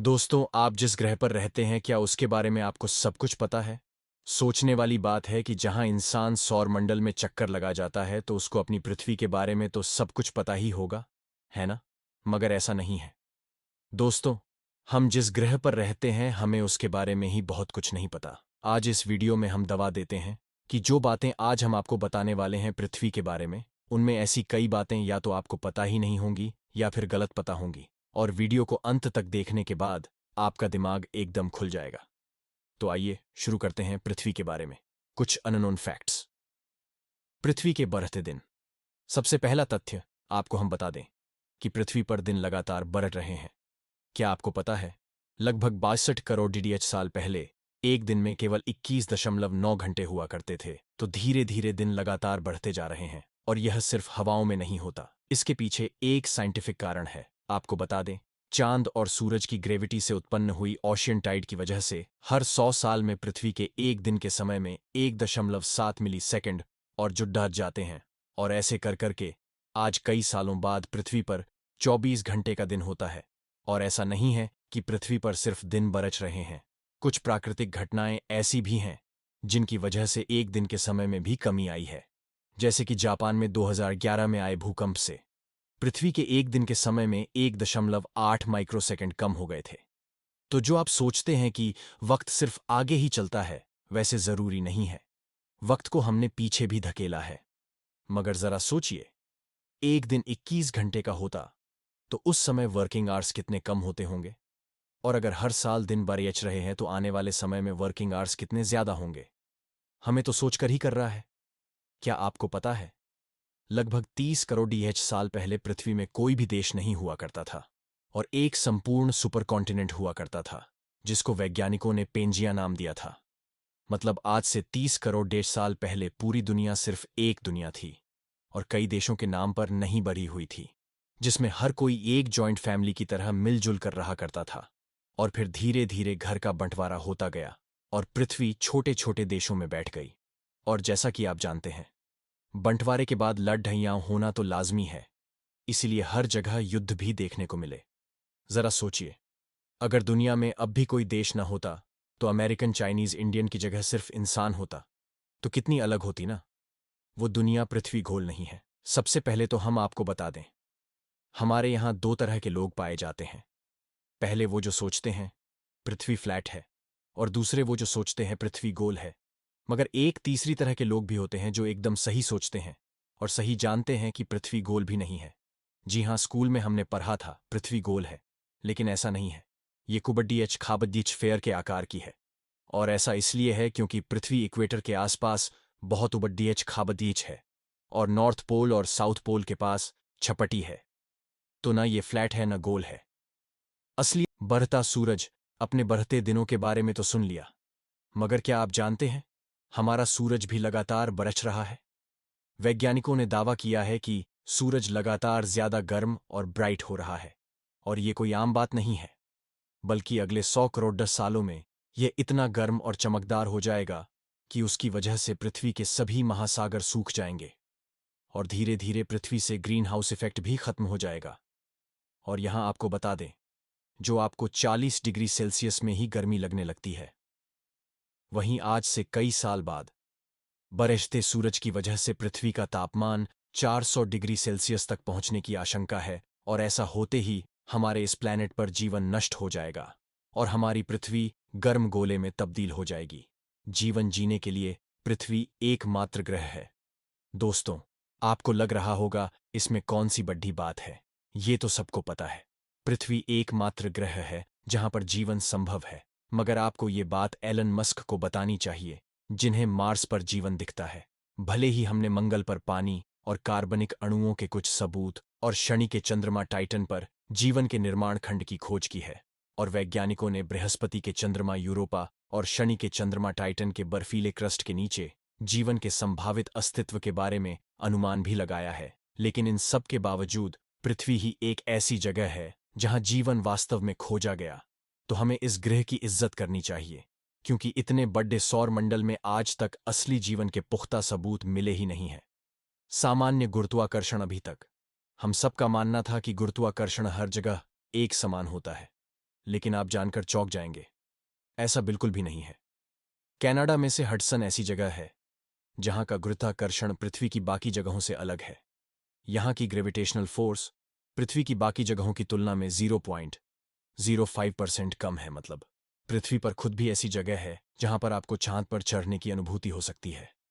दोस्तों, आप जिस ग्रह पर रहते हैं क्या उसके बारे में आपको सब कुछ पता है? सोचने वाली बात है कि जहां इंसान सौर मंडल में चक्कर लगा जाता है तो उसको अपनी पृथ्वी के बारे में तो सब कुछ पता ही होगा, है ना? मगर ऐसा नहीं है। दोस्तों, हम जिस ग्रह पर रहते हैं हमें उसके बारे में ही बहुत कुछ नहीं पता। आज इस वीडियो में हम दवा देते हैं कि जो बातें आज हम आपको बताने वाले हैं पृथ्वी के बारे में, उनमें ऐसी कई बातें या तो आपको पता ही नहीं होंगी या फिर गलत पता होंगी। और वीडियो को अंत तक देखने के बाद आपका दिमाग एकदम खुल जाएगा। तो आइए शुरू करते हैं पृथ्वी के बारे में कुछ अननोन फैक्ट्स। पृथ्वी के बढ़ते दिन। सबसे पहला तथ्य आपको हम बता दें कि पृथ्वी पर दिन लगातार बढ़ रहे हैं। क्या आपको पता है, लगभग 62 करोड़ डीडीएच साल पहले एक दिन में केवल 21.9 घंटे हुआ करते थे, तो धीरे धीरे दिन लगातार बढ़ते जा रहे हैं। और यह सिर्फ हवाओं में नहीं होता, इसके पीछे एक साइंटिफिक कारण है। आपको बता दें, चांद और सूरज की ग्रेविटी से उत्पन्न हुई ओशियन टाइड की वजह से हर 100 साल में पृथ्वी के एक दिन के समय में 1.7 मिली सेकेंड और जुड़ जाते हैं। और ऐसे कर करके आज कई सालों बाद पृथ्वी पर 24 घंटे का दिन होता है। और ऐसा नहीं है कि पृथ्वी पर सिर्फ दिन बरच रहे हैं। कुछ प्राकृतिक घटनाएं ऐसी भी हैं जिनकी वजह से एक दिन के समय में भी कमी आई है। जैसे कि जापान में 2011 में आए भूकंप से पृथ्वी के एक दिन के समय में 1.8 माइक्रोसेकंड कम हो गए थे। तो जो आप सोचते हैं कि वक्त सिर्फ आगे ही चलता है, वैसे जरूरी नहीं है। वक्त को हमने पीछे भी धकेला है। मगर जरा सोचिए, एक दिन 21 घंटे का होता तो उस समय वर्किंग आवर्स कितने कम होते होंगे। और अगर हर साल दिन बढ़ रहे हैं तो आने वाले समय में वर्किंग आवर्स कितने ज्यादा होंगे। हमें तो सोचकर ही कर रहा है। क्या आपको पता है, लगभग 30 करोड़ डीएच साल पहले पृथ्वी में कोई भी देश नहीं हुआ करता था और एक संपूर्ण सुपर कॉन्टिनेंट हुआ करता था जिसको वैज्ञानिकों ने पेंजिया नाम दिया था। मतलब आज से 30 करोड़ डेढ़ साल पहले पूरी दुनिया सिर्फ एक दुनिया थी और कई देशों के नाम पर नहीं बढ़ी हुई थी, जिसमें हर कोई एक जॉइंट फैमिली की तरह मिलजुल कर रहा करता था। और फिर धीरे धीरे घर का बंटवारा होता गया और पृथ्वी छोटे छोटे देशों में बैठ गई। और जैसा कि आप जानते हैं, बंटवारे के बाद लड़-ढहियां होना तो लाजमी है, इसीलिए हर जगह युद्ध भी देखने को मिले। जरा सोचिए, अगर दुनिया में अब भी कोई देश न होता तो अमेरिकन, चाइनीज, इंडियन की जगह सिर्फ इंसान होता तो कितनी अलग होती ना। वो दुनिया पृथ्वी गोल नहीं है। सबसे पहले तो हम आपको बता दें, हमारे यहां दो तरह के लोग पाए जाते हैं। पहले वो जो सोचते हैं पृथ्वी फ्लैट है, और दूसरे वो जो सोचते हैं पृथ्वी गोल है। मगर एक तीसरी तरह के लोग भी होते हैं जो एकदम सही सोचते हैं और सही जानते हैं कि पृथ्वी गोल भी नहीं है। जी हां, स्कूल में हमने पढ़ा था पृथ्वी गोल है, लेकिन ऐसा नहीं है। ये कुबड्डीएच खाबड्डीच फेयर के आकार की है। और ऐसा इसलिए है क्योंकि पृथ्वी इक्वेटर के आसपास बहुत उबड्डीएच खाबड्डीच है और नॉर्थ पोल और साउथ पोल के पास छपटी है। तो ना ये फ्लैट है ना गोल है। असली बढ़ता सूरज। अपने बढ़ते दिनों के बारे में तो सुन लिया, मगर क्या आप जानते हैं, हमारा सूरज भी लगातार बरछ रहा है। वैज्ञानिकों ने दावा किया है कि सूरज लगातार ज्यादा गर्म और ब्राइट हो रहा है। और ये कोई आम बात नहीं है, बल्कि अगले 100 करोड़ 10 सालों में यह इतना गर्म और चमकदार हो जाएगा कि उसकी वजह से पृथ्वी के सभी महासागर सूख जाएंगे और धीरे धीरे पृथ्वी से ग्रीन हाउस इफेक्ट भी खत्म हो जाएगा। और यहां आपको बता दें, जो आपको 40 डिग्री सेल्सियस में ही गर्मी लगने लगती है, वहीं आज से कई साल बाद बरसते सूरज की वजह से पृथ्वी का तापमान 400 डिग्री सेल्सियस तक पहुंचने की आशंका है। और ऐसा होते ही हमारे इस प्लैनेट पर जीवन नष्ट हो जाएगा और हमारी पृथ्वी गर्म गोले में तब्दील हो जाएगी। जीवन जीने के लिए पृथ्वी एकमात्र ग्रह है। दोस्तों, आपको लग रहा होगा इसमें कौन सी बड़ी बात है। ये तो सबको पता है, पृथ्वी एकमात्र ग्रह है जहां पर जीवन संभव है। मगर आपको ये बात एलन मस्क को बतानी चाहिए, जिन्हें मार्स पर जीवन दिखता है। भले ही हमने मंगल पर पानी और कार्बनिक अणुओं के कुछ सबूत और शनि के चंद्रमा टाइटन पर जीवन के निर्माण खंड की खोज की है, और वैज्ञानिकों ने बृहस्पति के चंद्रमा यूरोपा और शनि के चंद्रमा टाइटन के बर्फीले क्रस्ट के नीचे जीवन के संभावित अस्तित्व के बारे में अनुमान भी लगाया है। लेकिन इन सब के बावजूद पृथ्वी ही एक ऐसी जगह है जहां जीवन वास्तव में खोजा गया। तो हमें इस ग्रह की इज्जत करनी चाहिए, क्योंकि इतने बड़े सौर मंडल में आज तक असली जीवन के पुख्ता सबूत मिले ही नहीं हैं। सामान्य गुरुत्वाकर्षण। अभी तक हम सबका मानना था कि गुरुत्वाकर्षण हर जगह एक समान होता है, लेकिन आप जानकर चौंक जाएंगे, ऐसा बिल्कुल भी नहीं है। कनाडा में से हडसन ऐसी जगह है जहां का गुरुत्वाकर्षण पृथ्वी की बाकी जगहों से अलग है। यहां की ग्रेविटेशनल फोर्स पृथ्वी की बाकी जगहों की तुलना में 0.05% कम है। मतलब पृथ्वी पर खुद भी ऐसी जगह है जहां पर आपको चांद पर चढ़ने की अनुभूति हो सकती है।